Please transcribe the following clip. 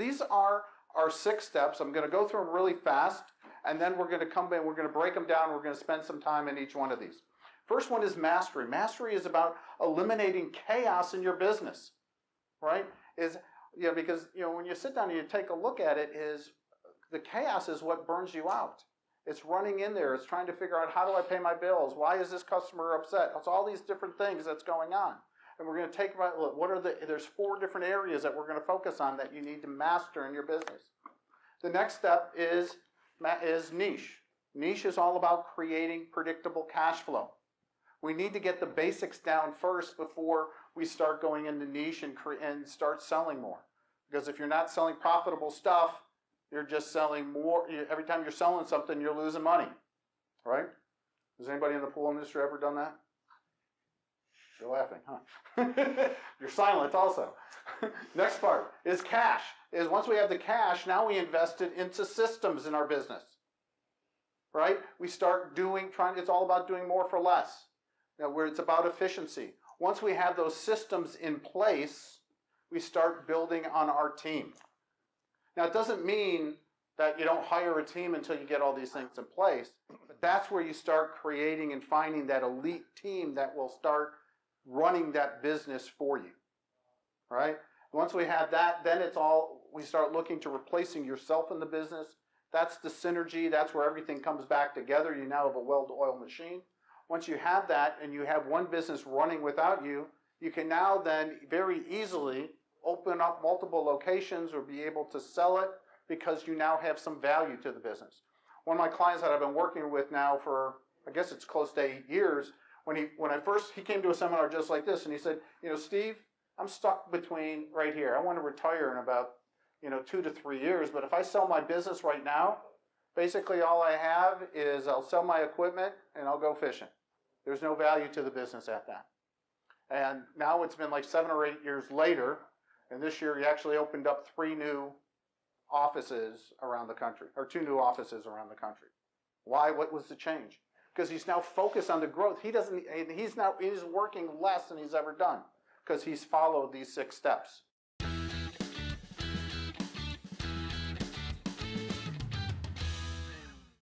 these are our 6 steps. I'm going to go through them really fast, and then we're going to come in, we're going to break them down, we're going to spend some time in each one of these. First one is mastery. Mastery is about eliminating chaos in your business, right? Because when you sit down and you take a look at it, the chaos is what burns you out. It's running in there. It's trying to figure out, how do I pay my bills? Why is this customer upset? It's all these different things that's going on. And we're going to take about, there's 4 different areas that we're going to focus on that you need to master in your business. The next step is niche. Niche is all about creating predictable cash flow. We need to get the basics down first before we start going into niche and start selling more. Because if you're not selling profitable stuff, you're just selling more. Every time you're selling something, you're losing money, right? Has anybody in the pool industry ever done that? You're laughing, huh? You're silent also. Next part is cash. Once we have the cash, now we invest it into systems in our business, right? We start it's all about doing more for less, where it's about efficiency. Once we have those systems in place, we start building on our team. Now, it doesn't mean that you don't hire a team until you get all these things in place, but that's where you start creating and finding that elite team that will start running that business for you, right? Once we have that, then we start looking to replacing yourself in the business. That's the synergy. That's where everything comes back together. You now have a well-oiled machine. Once you have that and you have one business running without you, you can now then very easily open up multiple locations or be able to sell it because you now have some value to the business. One of my clients that I've been working with now for, I guess it's close to 8 years, when he came to a seminar just like this, and he said, Steve, I'm stuck between right here. I want to retire in about 2 to 3 years, but if I sell my business right now, basically all I have is I'll sell my equipment and I'll go fishing. There's no value to the business at that. And now it's been like 7 or 8 years later, and this year he actually opened up 3 new offices around the country, or 2 new offices around the country. Why? What was the change? Because he's now focused on the growth. He's working less than he's ever done because he's followed these 6 steps.